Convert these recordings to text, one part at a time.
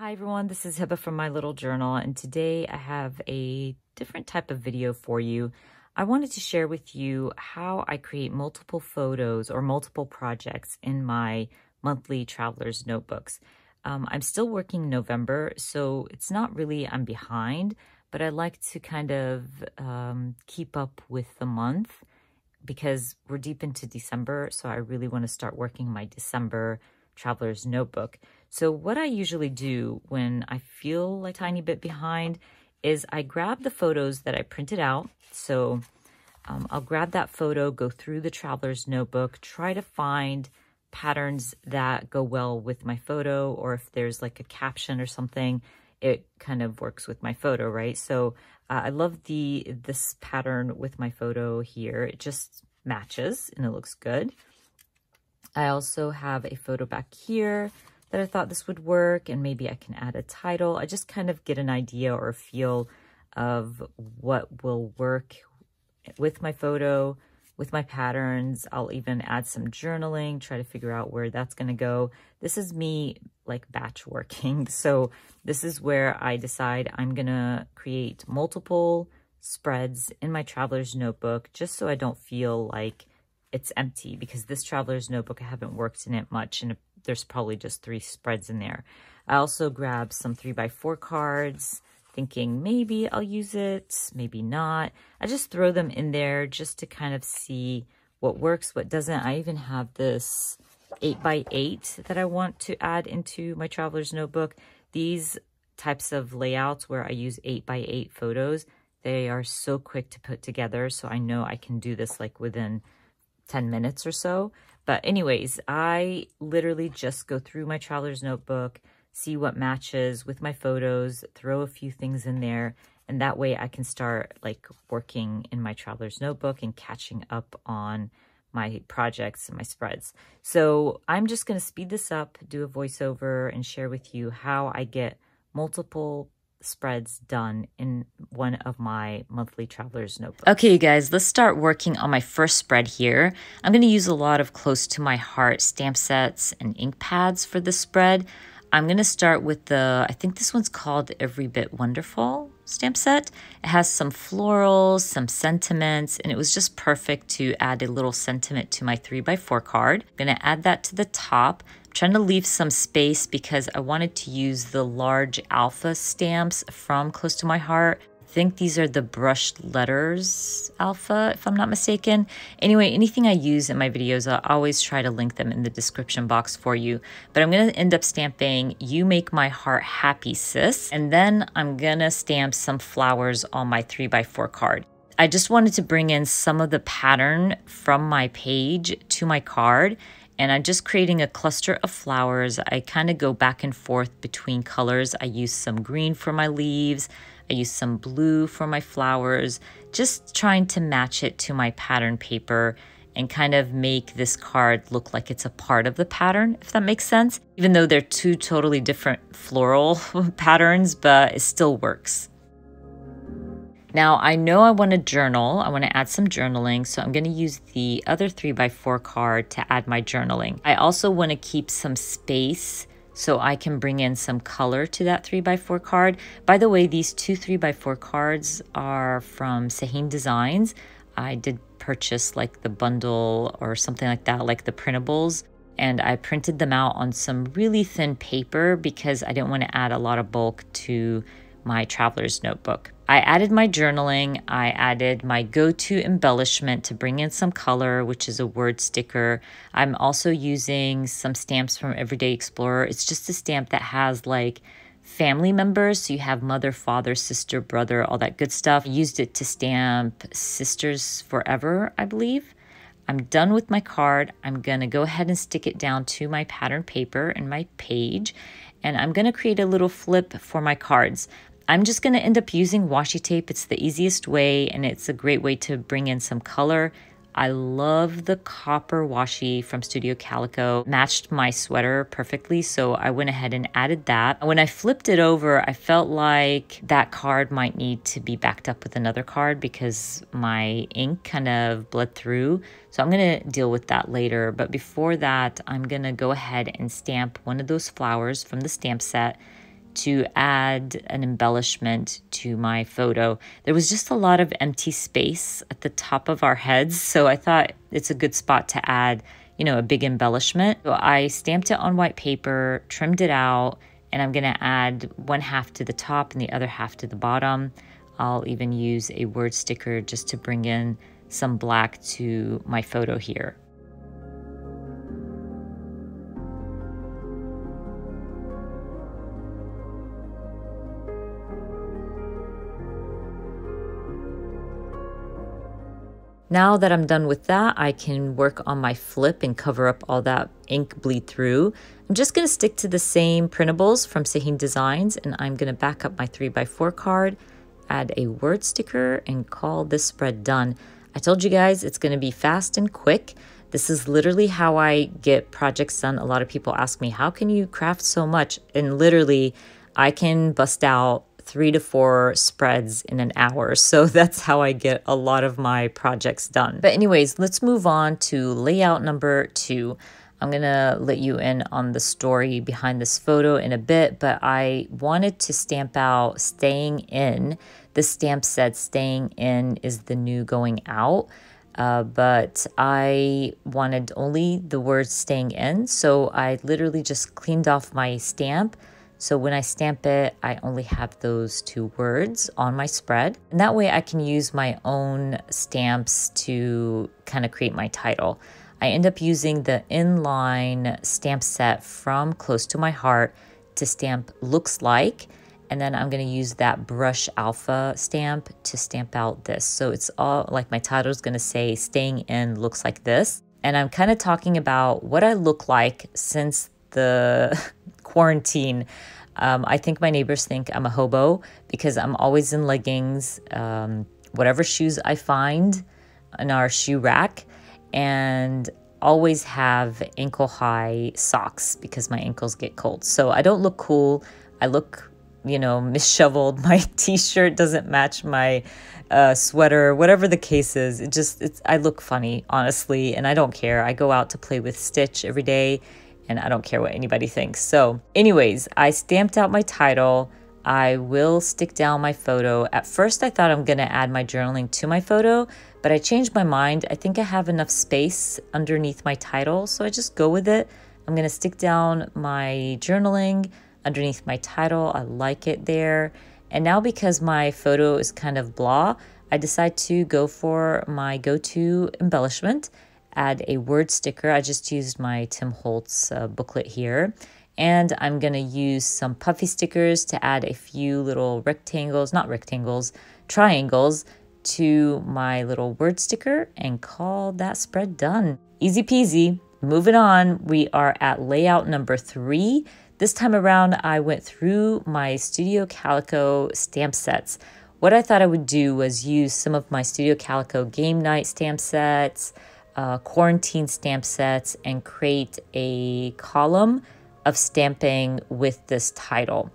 Hi everyone, this is Hiba from My Little Journal, and today I have a different type of video for you. I wanted to share with you how I create multiple photos or multiple projects in my monthly traveler's notebooks. I'm still working November, so it's not really I'm behind, but I like to kind of keep up with the month because we're deep into December, so I really want to start working my December traveler's notebook. So what I usually do when I feel like a tiny bit behind is I grab the photos that I printed out. So I'll grab that photo, go through the traveler's notebook, try to find patterns that go well with my photo, or if there's like a caption or something, it kind of works with my photo, right? So I love this pattern with my photo here. It just matches and it looks good. I also have a photo back here that I thought this would work, and maybe I can add a title. I just kind of get an idea or a feel of what will work with my photo, with my patterns. I'll even add some journaling, try to figure out where that's going to go. This is me like batch working. So this is where I decide I'm going to create multiple spreads in my traveler's notebook just so I don't feel like it's empty, because this traveler's notebook, I haven't worked in it much and there's probably just 3 spreads in there. I also grabbed some 3x4 cards, thinking maybe I'll use it, maybe not. I just throw them in there just to kind of see what works, what doesn't. I even have this 8x8 that I want to add into my traveler's notebook. These types of layouts where I use 8x8 photos, they are so quick to put together. So I know I can do this like within 10 minutes or so. But anyways, I literally just go through my traveler's notebook, see what matches with my photos, throw a few things in there, and that way I can start like working in my traveler's notebook and catching up on my projects and my spreads. So I'm just going to speed this up, do a voiceover, and share with you how I get multiple spreads done in one of my monthly traveler's notebooks. Okay, you guys, let's start working on my first spread here. I'm going to use a lot of close to my heart stamp sets and ink pads for this spread. I'm going to start with I think this one's called Every Bit Wonderful stamp set. It has some florals, some sentiments, and it was just perfect to add a little sentiment to my 3x4 card. I'm going to add that to the top. Trying to leave some space because I wanted to use the large alpha stamps from Close to My Heart. I think these are the brushed letters alpha, if I'm not mistaken. Anyway, anything I use in my videos, I'll always try to link them in the description box for you. But I'm going to end up stamping You Make My Heart Happy, Sis. And then I'm going to stamp some flowers on my 3x4 card. I just wanted to bring in some of the pattern from my page to my card. And I'm just creating a cluster of flowers. I kind of go back and forth between colors. I use some green for my leaves. I use some blue for my flowers, just trying to match it to my pattern paper and kind of make this card look like it's a part of the pattern, if that makes sense. Even though they're 2 totally different floral patterns, but it still works. Now, I know I want to journal. I want to add some journaling, so I'm going to use the other 3x4 card to add my journaling. I also want to keep some space so I can bring in some color to that 3x4 card. By the way, these 2 3x4 cards are from Sahim Designs. I did purchase like the bundle or something like that, like the printables. And I printed them out on some really thin paper because I didn't want to add a lot of bulk to my traveler's notebook. I added my journaling. I added my go-to embellishment to bring in some color, which is a word sticker. I'm also using some stamps from Everyday Explorer. It's just a stamp that has like family members. So you have mother, father, sister, brother, all that good stuff. I used it to stamp Sisters Forever, I believe. I'm done with my card. I'm going to go ahead and stick it down to my pattern paper and my page. And I'm going to create a little flip for my cards. I'm just going to end up using washi tape. It's the easiest way, and it's a great way to bring in some color. I love the copper washi from Studio Calico. Matched my sweater perfectly, so I went ahead and added that. When I flipped it over, I felt like that card might need to be backed up with another card because my ink kind of bled through. So I'm going to deal with that later. But before that, I'm going to go ahead and stamp one of those flowers from the stamp set. to add an embellishment to my photo. There was just a lot of empty space at the top of our heads, so I thought it's a good spot to add, you know, a big embellishment. So I stamped it on white paper, trimmed it out, and I'm gonna add one half to the top and the other half to the bottom. I'll even use a word sticker just to bring in some black to my photo here. Now that I'm done with that, I can work on my flip and cover up all that ink bleed through. I'm just gonna stick to the same printables from Sahin Designs, and I'm gonna back up my 3x4 card, add a word sticker, and call this spread done. I told you guys it's gonna be fast and quick. This is literally how I get projects done. A lot of people ask me, how can you craft so much? And literally, I can bust out 3 to 4 spreads in an hour. So that's how I get a lot of my projects done. But anyways, let's move on to layout number 2. I'm gonna let you in on the story behind this photo in a bit, but I wanted to stamp out staying in. This stamp said staying in is the new going out. But I wanted only the word staying in. So I literally just cleaned off my stamp. So when I stamp it, I only have those 2 words on my spread. And that way I can use my own stamps to kind of create my title. I end up using the inline stamp set from Close to My Heart to stamp looks like. And then I'm gonna use that brush alpha stamp to stamp out this. So it's all like my title is gonna say staying in looks like this. And I'm kind of talking about what I look like since the quarantine. I think my neighbors think I'm a hobo because I'm always in leggings, whatever shoes I find in our shoe rack, and always have ankle high socks because my ankles get cold. So I don't look cool. I look, you know, misheveled. My t-shirt doesn't match my sweater, whatever the case is. I look funny, honestly, and I don't care. I go out to play with Stitch every day, and I don't care what anybody thinks. So anyways, I stamped out my title. I will stick down my photo. At first, I thought I'm gonna add my journaling to my photo, but I changed my mind. I think I have enough space underneath my title, so I just go with it. I'm gonna stick down my journaling underneath my title. I like it there. And now because my photo is kind of blah, I decide to go for my go-to embellishment, add a word sticker. I just used my Tim Holtz booklet here. And I'm gonna use some puffy stickers to add a few little triangles to my little word sticker and call that spread done. Easy peasy. Moving on, we are at layout number 3. This time around, I went through my Studio Calico stamp sets. What I thought I would do was use some of my Studio Calico game night stamp sets, quarantine stamp sets, and create a column of stamping with this title.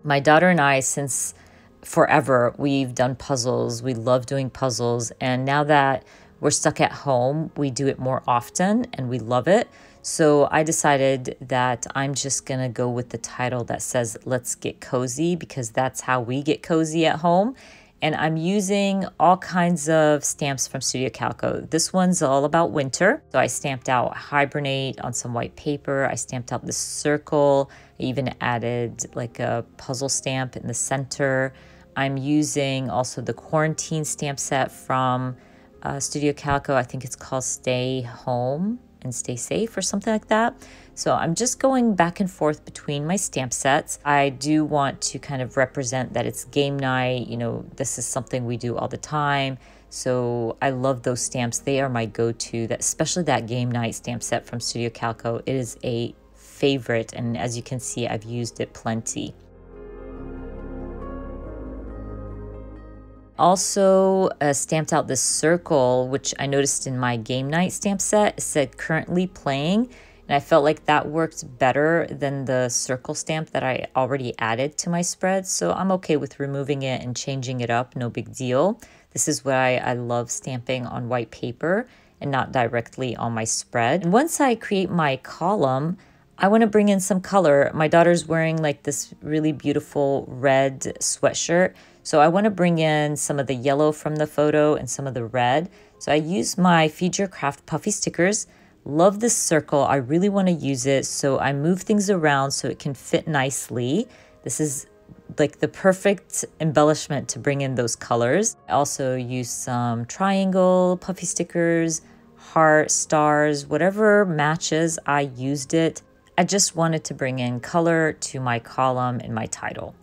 My daughter and I, since forever, we've done puzzles. We love doing puzzles. And now that we're stuck at home, we do it more often and we love it. So I decided that I'm just gonna go with the title that says, let's get cozy, because that's how we get cozy at home. And I'm using all kinds of stamps from Studio Calico. This one's all about winter. So I stamped out hibernate on some white paper. I stamped out this circle. I even added like a puzzle stamp in the center. I'm using also the quarantine stamp set from Studio Calico. I think it's called Stay Home and Stay Safe or something like that. So I'm just going back and forth between my stamp sets. I do want to kind of represent that it's game night. You know, this is something we do all the time. So I love those stamps. They are my go-to, especially that game night stamp set from Studio Calico. It is a favorite, and as you can see, I've used it plenty. Also stamped out this circle, which I noticed in my game night stamp set. It said currently playing, and I felt like that worked better than the circle stamp that I already added to my spread. So I'm okay with removing it and changing it up, no big deal. This is why I love stamping on white paper and not directly on my spread. And once I create my column, I want to bring in some color. My daughter's wearing like this really beautiful red sweatshirt. So I want to bring in some of the yellow from the photo and some of the red. So I use my Feed Your Craft puffy stickers. Love this circle. I really want to use it. So I move things around so it can fit nicely. This is like the perfect embellishment to bring in those colors. I also use some triangle puffy stickers, heart, stars, whatever matches, I used it. I just wanted to bring in color to my column and my title.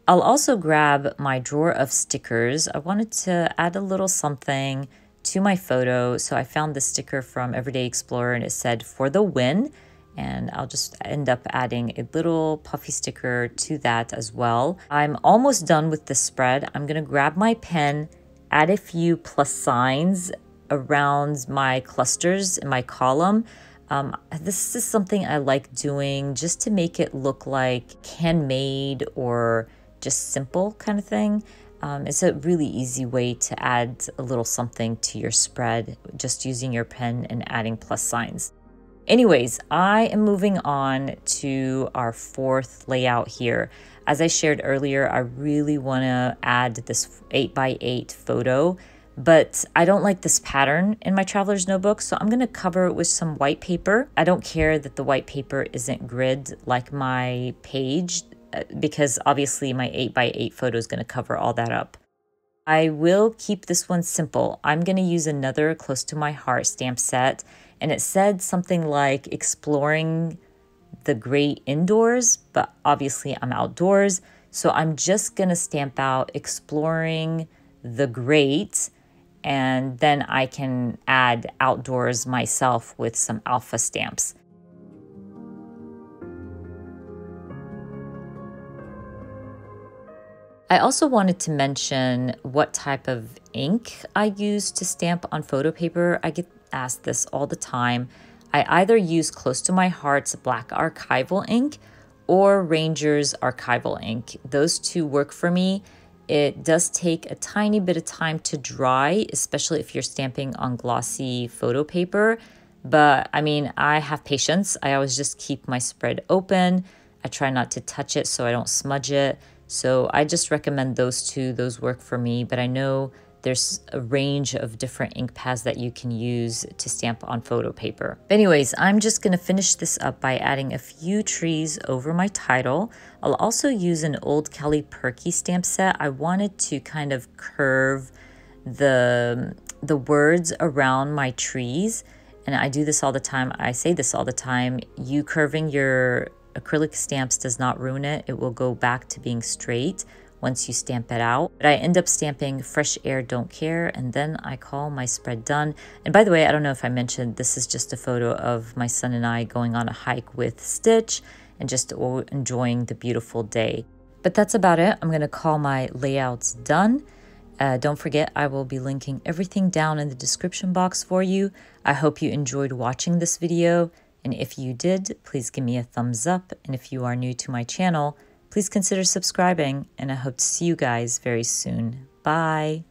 I'll also grab my drawer of stickers. I wanted to add a little something to my photo. So I found this sticker from Everyday Explorer and it said "for the win." And I'll just end up adding a little puffy sticker to that as well. I'm almost done with the spread. I'm gonna grab my pen, add a few plus signs around my clusters in my column. This is something I like doing just to make it look like handmade or just simple kind of thing. It's a really easy way to add a little something to your spread, just using your pen and adding plus signs. Anyways, I am moving on to our fourth layout here. As I shared earlier, I really want to add this 8x8 photo, but I don't like this pattern in my traveler's notebook, so I'm going to cover it with some white paper. I don't care that the white paper isn't grid like my page, because obviously my 8x8 photo is going to cover all that up. I will keep this one simple. I'm going to use another Close to My Heart stamp set, and it said something like exploring the great indoors, but obviously I'm outdoors, so I'm just going to stamp out exploring the great, and then I can add outdoors myself with some alpha stamps. I also wanted to mention what type of ink I use to stamp on photo paper. I get asked this all the time. I either use Close to My Heart's black archival ink or Ranger's archival ink. Those two work for me. It does take a tiny bit of time to dry, especially if you're stamping on glossy photo paper. But I mean, I have patience. I always just keep my spread open. I try not to touch it so I don't smudge it. So I just recommend those two. Those work for me, but I know there's a range of different ink pads that you can use to stamp on photo paper. But anyways, I'm just gonna finish this up by adding a few trees over my title. I'll also use an old Kelly Perky stamp set. I wanted to kind of curve the words around my trees. And I do this all the time. I say this all the time. You curving your acrylic stamps does not ruin it. It will go back to being straight once you stamp it out. But I end up stamping Fresh Air Don't Care, and then I call my spread done. And by the way, I don't know if I mentioned, this is just a photo of my son and I going on a hike with Stitch and just enjoying the beautiful day. But that's about it. I'm gonna call my layouts done. Don't forget, I will be linking everything down in the description box for you. I hope you enjoyed watching this video. And if you did, please give me a thumbs up. And if you are new to my channel, please consider subscribing. And I hope to see you guys very soon. Bye.